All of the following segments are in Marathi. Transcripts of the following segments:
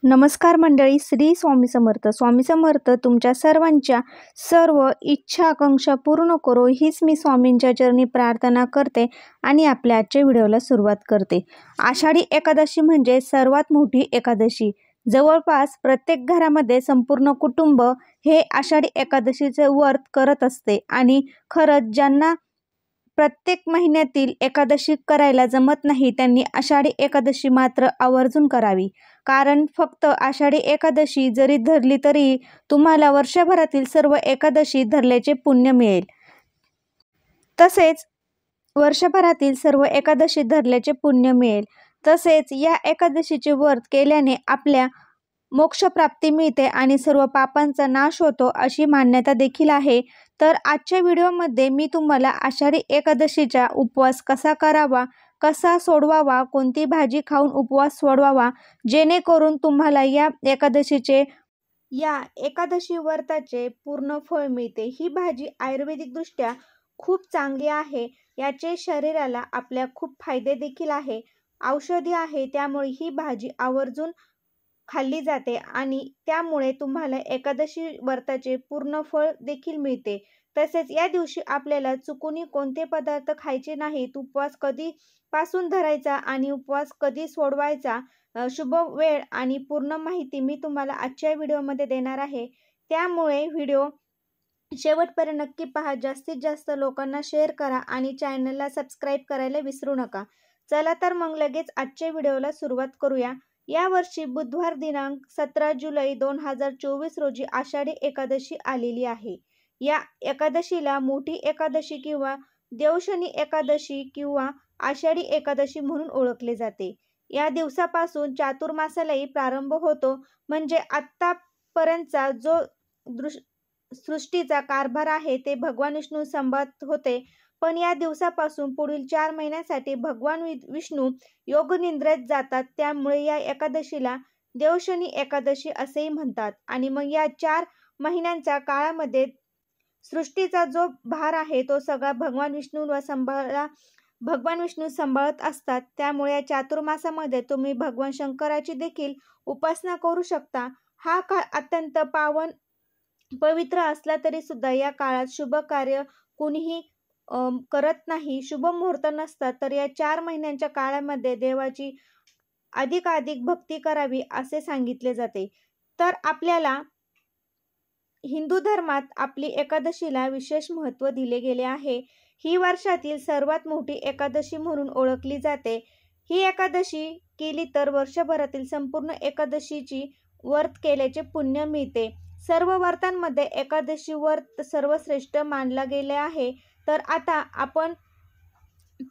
नमस्कार मंडळी, श्री स्वामी समर्थ. स्वामी समर्थ तुमच्या सर्वांच्या सर्व इच्छा आकांक्षा पूर्ण करो हीच मी स्वामींच्या चरणी प्रार्थना करते आणि आपल्या आजच्या व्हिडिओला सुरुवात करते. आषाढी एकादशी म्हणजे सर्वात मोठी एकादशी. जवळपास प्रत्येक घरामध्ये संपूर्ण कुटुंब हे आषाढी एकादशीचे व्रत करत असते आणि खरंच ज्यांना प्रत्येक महिन्यातील एकादशी करायला जमत नाही त्यांनी आषाढी एकादशी मात्र आवर्जून करावी. कारण फक्त आषाढी एकादशी जरी धरली तरी तुम्हाला वर्षभरातील सर्व एकादशी धरल्याचे पुण्य मिळेल. तसेच वर्षभरातील सर्व एकादशी धरल्याचे पुण्य मिळेल. तसेच या एकादशीचे व्रत केल्याने आपल्या मोक्षप्राप्ती मिळते आणि सर्व पापांचा नाश होतो अशी मान्यता देखील आहे. तर आजच्या व्हिडिओमध्ये मी तुम्हाला आषाढी एकादशीचा उपवास कसा करावा, कसा सोडवावा, कोणती भाजी खाऊन उपवास सोडवावा जेणेकरून तुम्हाला या एकादशी व्रताचे पूर्ण फळ मिळते. ही भाजी आयुर्वेदिकदृष्ट्या खूप चांगली आहे. याचे शरीराला आपल्या खूप फायदे देखील आहे. औषधी आहे, त्यामुळे ही भाजी आवर्जून खाल्ली जाते आणि त्यामुळे तुम्हाला एकादशी व्रताचे पूर्ण फळ देखील मिळते. तसेच या दिवशी आपल्याला चुकूनही कोणते पदार्थ खायचे नाहीत. उपवास कधी पासून धरायचा आणि उपवास कधी सोडवायचा, शुभ वेळ आणि पूर्ण माहिती मी तुम्हाला आजच्या व्हिडिओमध्ये देणार आहे. त्यामुळे व्हिडिओ शेवटपर्यंत नक्की पहा. जास्तीत जास्त लोकांना शेअर करा आणि चॅनलला सबस्क्राईब करायला विसरू नका. चला तर मग लगेच आजच्या व्हिडिओला सुरुवात करूया. यावर्षी बुधवार दिनांक 17 जुलै 2024 रोजी आषाढी एकादशी आलेली आहे. या एकादशीला मोठी एकादशी किंवा देवशनी एकादशी किंवा आषाढी एकादशी म्हणून ओळखले जाते. या दिवसापासून चातुर्मासालाही प्रारंभ होतो. म्हणजे आत्तापर्यंतचा जो सृष्टीचा कारभार आहे ते भगवान विष्णू सांभाळत होते. पण या दिवसापासून पुढील 4 महिन्यांसाठी भगवान विष्णू योगनिद्रेत जातात. त्यामुळे या एकादशीला देवशनी एकादशी असेही म्हणतात. आणि मग या 4 महिन्यांच्या काळामध्ये सृष्टीचा जो भार आहे तो सगळा भगवान विष्णू सांभाळत असतात. त्यामुळे या चातुर्मासामध्ये तुम्ही भगवान शंकराची देखील उपासना करू शकता. हा काळ अत्यंत पावन पवित्र असला तरी सुद्धा या काळात शुभ कार्य कुणीही करत नाही, शुभ मुहूर्त नसतात. तर या 4 महिन्यांच्या काळामध्ये देवाची अधिकाधिक भक्ती करावी असे सांगितले जाते. तर आपल्याला हिंदू धर्मात आपली एकादशीला विशेष महत्त्व दिले गेले आहे. ही वर्षातील सर्वात मोठी एकादशी म्हणून ओळखली जाते. ही एकादशी केली तर वर्षभरातील संपूर्ण एकादशीची व्रत केल्याचे पुण्य मिळते. सर्व व्रतांमध्ये एकादशी व्रत सर्वश्रेष्ठ मानला गेले आहे. तर आता आपण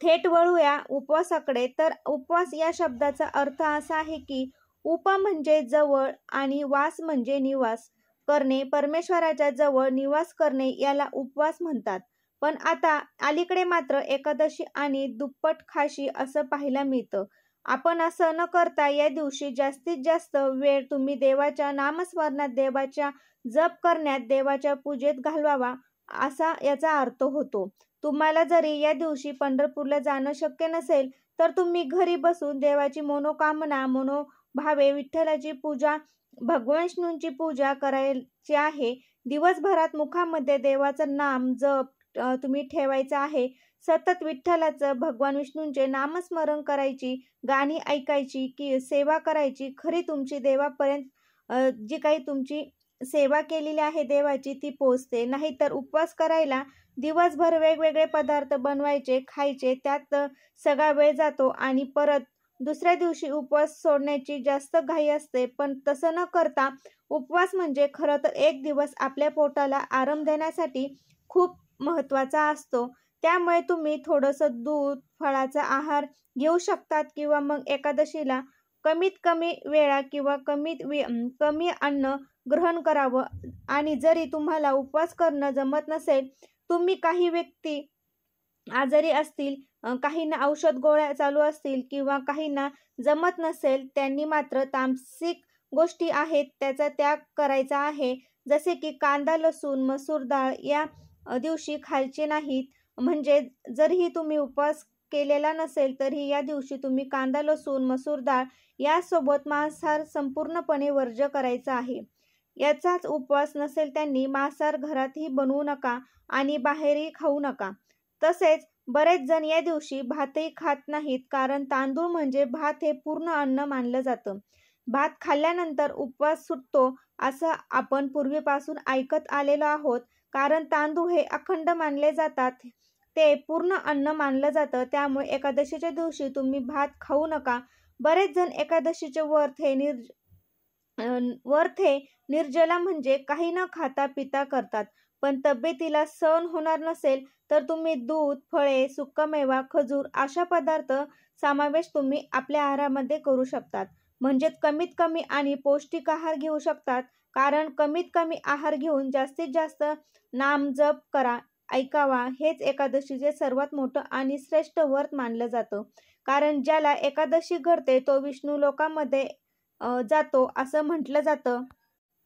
थेट वळूया उपवासाकडे. तर उपवास या शब्दाचा अर्थ असा आहे की उप म्हणजे जवळ आणि वास म्हणजे निवास करणे, परमेश्वराच्या जवळ निवास करणे याला उपवास म्हणतात. पण आता अलीकडे मात्र एकादशी आणि दुप्पट खाशी असं पाहायला मिळतं. आपण असं न करता या दिवशी जास्तीत जास्त वेळ तुम्ही देवाच्या नामस्मरणात, देवाच्या जप करण्यात, देवाच्या पूजेत घालवावा असा याचा अर्थ होतो. तुम्हाला जरी या दिवशी पंढरपूरला जाणं शक्य नसेल तर तुम्ही घरी बसून देवाची मनोकामना, मनोभावे, विठ्ठलाची पूजा, भगवान विष्णूंची पूजा करायची आहे. दिवसभरात मुखामध्ये देवाचं नाम जप तुम्ही ठेवायचं आहे. सतत विठ्ठलाचं, भगवान विष्णूंचे नामस्मरण करायची, गाणी ऐकायची की सेवा करायची. खरी तुमची देवापर्यंत जी काही तुमची सेवा केलेली आहे देवाची ती पोचते. नाहीतर उपवास करायला दिवसभर वेगवेगळे पदार्थ बनवायचे, खायचे, त्यात सगळा वेळ जातो आणि परत दुसऱ्या दिवशी उपवास सोडण्याची जास्त घाई असते. पण तसं न करता उपवास म्हणजे खरं तर एक दिवस आपल्या पोटाला आराम देण्यासाठी खूप महत्त्वाचा असतो. त्यामुळे तुम्ही थोडंसं दूध, फळाचा आहार घेऊ शकतात किंवा मग एकादशीला कमीत कमी वेळा किंवा कमी अन्न ग्रहण करावं. आणि जरी तुम्हाला उपवास करणं जमत नसेल, तुम्ही काही व्यक्ती आजारी असतील, काहींना औषध गोळ्या चालू असतील किंवा काहींना जमत नसेल, त्यांनी मात्र तामसिक गोष्टी आहेत त्याचा त्याग करायचा आहे. जसे की कांदा, लसूण, मसूर डाळ या दिवशी खायचे नाहीत. म्हणजे जरीही तुम्ही उपवास केलेला नसेल तरी या दिवशी तुम्ही कांदा, लसूण, मसूर डाळ यासोबत मांसाहार संपूर्णपणे वर्ज्य करायचा आहे. याचाच उपवास नसेल त्यांनी मांसाहार घरातही बनवू नका आणि बाहेरही खाऊ नका. तसेच बरेच जण या दिवशी भातही खात नाहीत, कारण तांदूळ म्हणजे भात हे पूर्ण अन्न मानलं जातं. भात खाल्ल्यानंतर उपवास सुटतो असं आपण पूर्वीपासून ऐकत आलेलो आहोत, कारण तांदूळ हे अखंड मानले जातात, ते पूर्ण अन्न मानलं जातं. त्यामुळे एकादशीच्या दिवशी तुम्ही भात खाऊ नका. बरेच जण एकादशीचे व्रत हे निर्जला म्हणजे काही न खाता पिता करतात. पण तब्येतीला सहन होणार नसेल तर तुम्ही दूध, फळे, सुकामेवा, खजूर अशा पदार्थ समावेश तुम्ही आपल्या आहारामध्ये करू शकतात. म्हणजे कमीत कमी आणि पौष्टिक आहार घेऊ शकतात. कारण कमीत कमी आहार घेऊन जास्तीत जास्त नामजप करा, ऐकावा. हेच एकादशीचे सर्वात मोठं आणि श्रेष्ठ व्रत मानलं जातं. कारण ज्याला एकादशी घडते तो विष्णू लोकामध्ये जातो असं म्हटलं जातं.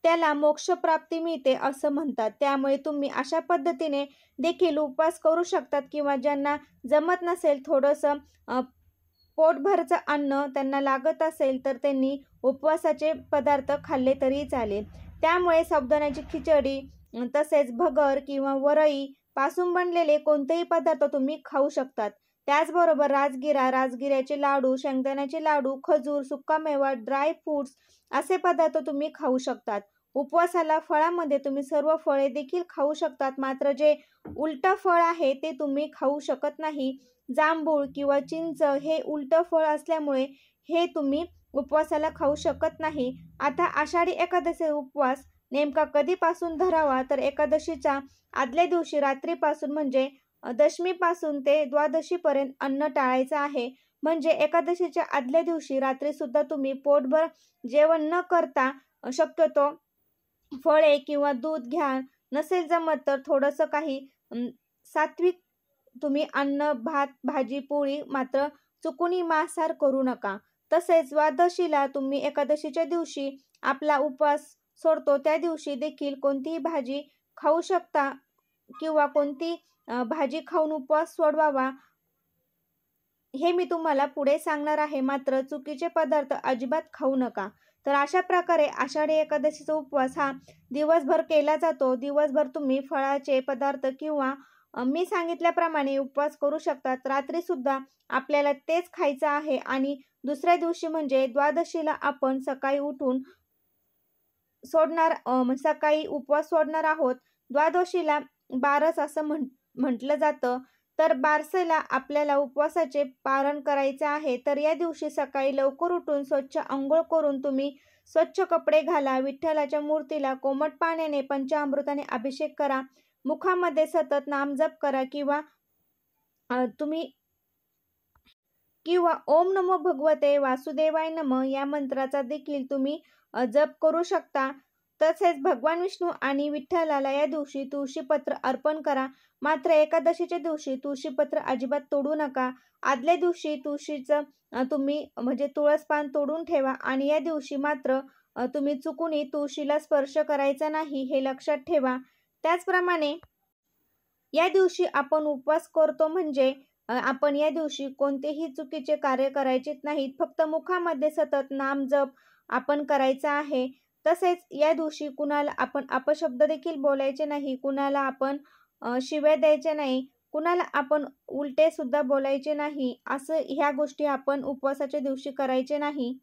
त्याला मोक्षप्राप्ती मिळते असं म्हणतात. त्यामुळे तुम्ही अशा पद्धतीने देखील उपवास करू शकतात. किंवा ज्यांना जमत नसेल, थोडंसं पोटभरचं अन्न त्यांना लागत असेल तर त्यांनी उपवासाचे पदार्थ खाल्ले तरी चालेल. त्यामुळे साबुदाण्याची खिचडी, तसेच भगर किंवा वरई पासून बनलेले कोणतेही पदार्थ तुम्ही खाऊ शकतात. त्याचबरोबर राजगिऱ्याचे लाडू, शेंगदाण्याचे लाडू, खजूर, सुकामेवा, ड्राय फ्रूट्स असे पदार्थ तुम्ही खाऊ शकतात. उपवासाला फळामध्ये तुम्ही सर्व फळे देखील खाऊ शकतात. मात्र जे उलटं फळ आहे ते तुम्ही खाऊ शकत नाही. जांभूळ किंवा चिंच हे उलटं फळ असल्यामुळे हे तुम्ही उपवासाला खाऊ शकत नाही. आता आषाढी एकादशी उपवास नेमका कधीपासून धरावा, तर एकादशीच्या आदल्या दिवशी रात्रीपासून म्हणजे दशमीपासून ते द्वादशीपर्यंत अन्न टाळायचं आहे. म्हणजे एकादशीच्या आदल्या दिवशी रात्री सुद्धा तुम्ही पोटभर जेवण न करता शक्यतो फळे किंवा दूध घ्या. नसेल जमत तर थोडंसं काही सात्विक तुम्ही अन्न, भात, भाजी, पोळी, मात्र चुकूनही मांसाहार करू नका. तसेच द्वादशीला तुम्ही एकादशीच्या दिवशी आपला उपवास सोडतो त्या दिवशी देखील कोणतीही भाजी खाऊ शकता किंवा कोणती भाजी खाऊन उपवास सोडवावा हे मी तुम्हाला पुढे सांगणार आहे. मात्र चुकीचे पदार्थ अजिबात खाऊ नका. तर अशा प्रकारे आषाढी एकादशीचा उपवास हा दिवसभर केला जातो. दिवसभर तुम्ही फळाचे पदार्थ किंवा मी सांगितल्याप्रमाणे उपवास करू शकतात. रात्री सुद्धा आपल्याला तेच खायचं आहे आणि दुसऱ्या दिवशी म्हणजे द्वादशीला आपण सकाळी उठून सकाळी उपवास सोडणार आहोत. द्वादशीला बारस असं म्हटलं जातं. तर बारसेला आपल्याला उपवासाचे पारण करायचे आहे. तर या दिवशी सकाळी लवकर उठून स्वच्छ अंघोळ करून तुम्ही स्वच्छ कपडे घाला. विठ्ठलाच्या मूर्तीला कोमट पाण्याने पंचामृताने अभिषेक करा. मुखामध्ये सतत नामजप करा किंवा ओम नमो भगवते वासुदेवाय नमः या मंत्राचा देखील तुम्ही जप करू शकता. तसेच भगवान विष्णू आणि विठ्ठलाला या दिवशी तुळशीपत्र अर्पण करा. मात्र एकादशीच्या दिवशी तुळशीपत्र अजिबात तोडू नका. आदल्या दिवशी तुळशीचं तुम्ही म्हणजे तुळस पान तोडून ठेवा आणि या दिवशी मात्र तुम्ही चुकूनही तुळशीला स्पर्श करायचा नाही, हे लक्षात ठेवा. त्याचप्रमाणे या दिवशी आपण उपवास करतो म्हणजे आपण या दिवशी कोणतेही चुकीचे कार्य करायचे नाहीत. फक्त मुखामध्ये सतत नामजप आपण करायचा आहे. तसेच या दिवशी कुणाला आपण अपशब्द देखील बोलायचे नाही, कुणाला आपण शिव्या द्यायचे नाही, कुणाला आपण उलटे सुद्धा बोलायचे नाही. असं ह्या गोष्टी आपण उपवासाच्या दिवशी करायचे नाही.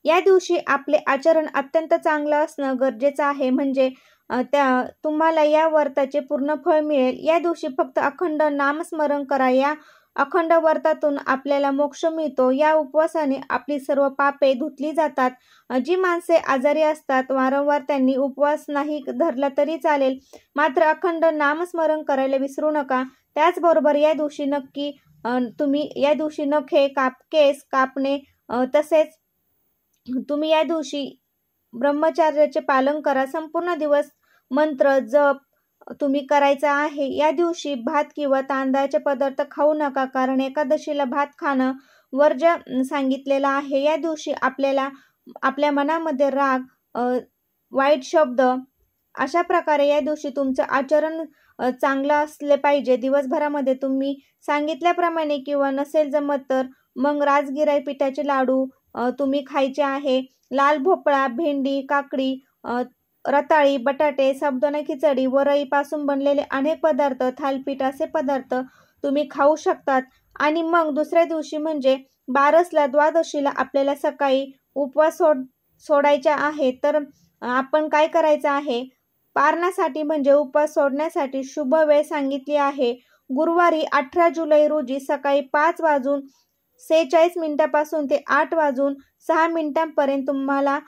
या दिवशी आपले आचरण अत्यंत चांगलं असणं गरजेचं आहे. म्हणजे तुम्हाला या व्रताचे पूर्ण फळ मिळेल. या दिवशी फक्त अखंड नामस्मरण करा. या अखंड व्रतातून आपल्याला मोक्ष मिळतो. या उपवासाने आपली सर्व पापे धुतली जातात. जी माणसे आजारी असतात वारंवार त्यांनी उपवास नाही धरला तरी चालेल, मात्र अखंड नामस्मरण करायला विसरू नका. त्याचबरोबर या दिवशी नक्की तुम्ही या दिवशी नखे केस कापणे, तसेच तुम्ही या दिवशी ब्रह्मचर्याचे पालन करा. संपूर्ण दिवस मंत्र जप तुम्ही करायचा आहे. या दिवशी भात किंवा तांदळाचे पदार्थ खाऊ नका, कारण एकादशीला भात खाणं वर्ज्य सांगितलेलं आहे. या दिवशी आपल्या मनामध्ये राग, वाईट शब्द अशा प्रकारे या दिवशी तुमचं आचरण चांगलं असले पाहिजे. दिवसभरामध्ये तुम्ही सांगितल्याप्रमाणे किंवा नसेल जमत तर मग राजगिरा पिठाचे लाडू तुम्ही खायचे आहे. लाल भोपळा, भेंडी, काकडी, रताळी, बटाटे, साबुदाणा खिचडी, वरईपासून बनलेले अनेक पदार्थ, थालीपीठ असे पदार्थ तुम्ही खाऊ शकतात. आणि मग दुसऱ्या दिवशी म्हणजे बारसला, द्वादशीला आपल्याला सकाळी उपवास सोडायचा आहे. तर आपण काय करायचं आहे, पारणासाठी म्हणजे उपवास सोडण्यासाठी शुभ वेळ सांगितली आहे. गुरुवारी 18 जुलै रोजी सकाळी 5:46 ते 8:06 तुम्हाला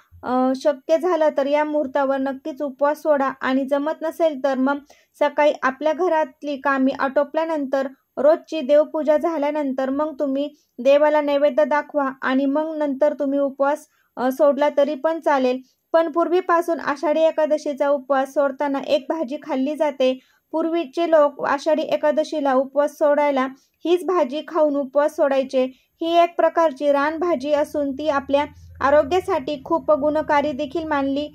शक्य झालं तर या मुहूर्तावर नक्कीच उपवास सोडा. आणि जमत नसेल तर मग सकाळी आपल्या घरातली कामे आटोपल्यानंतर, रोजची देवपूजा झाल्यानंतर मग तुम्ही देवाला नैवेद्य दाखवा आणि मग नंतर तुम्ही उपवास सोडला तरी पण चालेल. पण पूर्वीपासून आषाढी एकादशीचा उपवास सोडताना एक भाजी खाल्ली जाते. पूर्वीचे लोक आषाढी एकादशीला उपवास सोडायला हीच भाजी खाऊन उपवास सोडायचे. ही एक प्रकारची रानभाजी असून ती आपल्या आरोग्यासाठी खूप गुणकारी देखील मानली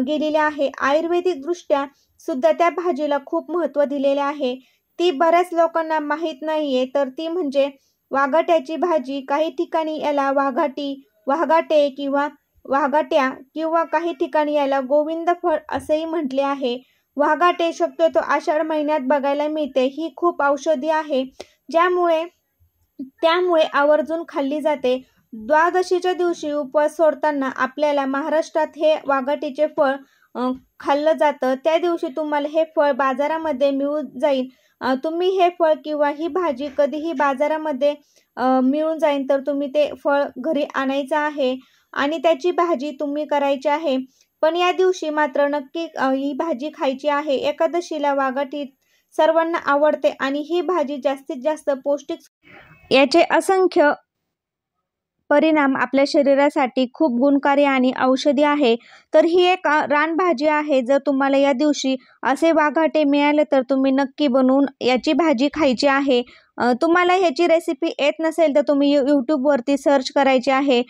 गेलेली आहे. आयुर्वेदिक दृष्ट्या सुद्धा त्या भाजीला खूप महत्त्व दिलेले आहे. ती बऱ्याच लोकांना माहीत नाहीये, तर ती म्हणजे वाघाट्याची भाजी. काही ठिकाणी याला वाघाटे किंवा वाघाट्या किंवा काही ठिकाणी याला गोविंद फळ असेही म्हटले आहे. वाघाटे शक्यतो आषाढ महिन्यात बघायला मिळते. ही खूप औषधी आहे, त्यामुळे आवर्जून खाल्ली जाते. द्वादशीच्या दिवशी उपवास सोडताना आपल्याला महाराष्ट्रात हे वाघाटीचे फळ खाल्लं जातं. त्या दिवशी तुम्हाला हे फळ बाजारामध्ये मिळून जाईल. तुम्ही हे फळ किंवा ही भाजी कधीही बाजारामध्ये मिळून जाईल तर तुम्ही ते फळ घरी आणायचं आहे आणि त्याची भाजी तुम्ही करायची आहे. पण या दिवशी मात्र नक्की ही भाजी खायची आहे. एकादशीला वाघाटी सर्वांना आवडते आणि ही भाजी जास्तीत जास्त पौष्टिक, याचे असंख्य परिणाम आपल्या शरीरासाठी खूप गुणकारी आणि औषधी आहे. तर ही एक रानभाजी आहे. जर तुम्हाला या दिवशी असे वाघाटे मिळाले तर तुम्ही नक्की बनवून याची भाजी खायची आहे. तुम्हाला ह्याची रेसिपी येत नसेल तर तुम्ही यूट्यूबवरती सर्च करायची आहे.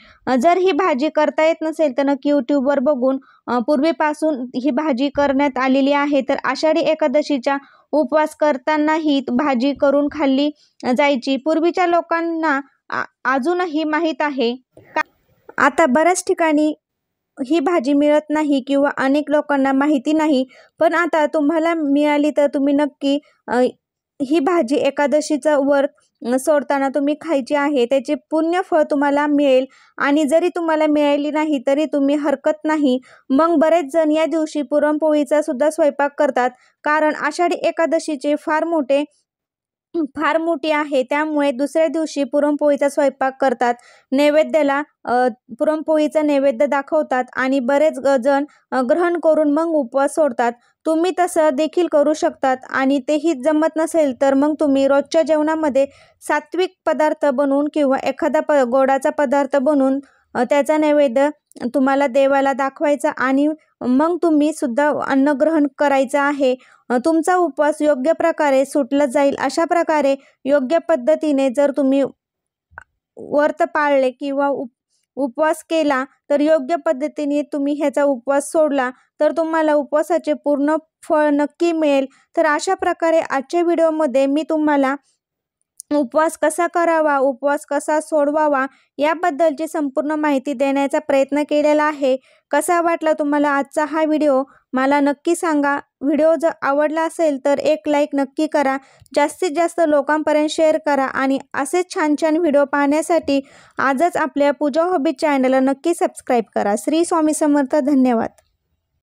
जर ही भाजी करता येत नसेल तर नक्की यूट्यूबवर बघून पूर्वीपासून ही भाजी करण्यात आलेली आहे. तर आषाढी एकादशीचा उपवास करताना ही भाजी करून खाल्ली जायची. पूर्वीच्या लोकांना अजूनही माहीत आहे. आता बऱ्याच ठिकाणी ही भाजी मिळत नाही किंवा अनेक लोकांना माहिती नाही. पण आता तुम्हाला मिळाली तर तुम्ही नक्की ही भाजी एकादशीचं व्रत सोडताना तुम्ही खायची आहे. त्याचे पुण्य फळ तुम्हाला मिळेल. आणि जरी तुम्हाला मिळाली नाही तरी तुम्ही हरकत नाही. मग बरेच जण या दिवशी पुरणपोळीचा सुद्धा स्वयंपाक करतात, कारण आषाढी एकादशीचे फार मोठी आहे. त्यामुळे दुसऱ्या दिवशी पुरणपोळीचा स्वयंपाक करतात. नैवेद्याला पुरणपोळीचा नैवेद्य दाखवतात आणि बरेच जण ग्रहण करून मग उपवास सोडतात. तुम्ही तसं देखील करू शकतात. आणि तेही जमत नसेल तर मग तुम्ही रोजच्या जेवणामध्ये सात्विक पदार्थ बनवून किंवा एखादा गोडाचा पदार्थ बनवून त्याचा नैवेद्य तुम्हाला देवाला दाखवायचा आणि मग तुम्ही सुद्धा अन्न ग्रहण करायचं आहे. तुमचा उपवास योग्य प्रकारे सुटला जाईल. अशा प्रकारे योग्य पद्धतीने जर तुम्ही व्रत पाळले किंवा उपवास केला तर योग्य पद्धतीने तुम्ही ह्याचा उपवास सोडला तर तुम्हाला उपवासाचे पूर्ण फळ नक्की मिळेल. तर अशा प्रकारे आजच्या व्हिडिओमध्ये मी तुम्हाला उपवास कसा करावा, उपवास कसा सोडवावा याबद्दलची संपूर्ण माहिती देण्याचा प्रयत्न केलेला आहे. कसा वाटला तुम्हाला आजचा हा व्हिडिओ मला नक्की सांगा. व्हिडिओ जर आवडला असेल तर एक लाईक नक्की करा. जास्तीत जास्त लोकांपर्यंत शेअर करा आणि असेच छान छान व्हिडिओ पाहण्यासाठी आजच आपल्या पूजा हॉबी चॅनलला नक्की सबस्क्राईब करा. श्री स्वामी समर्थ. धन्यवाद.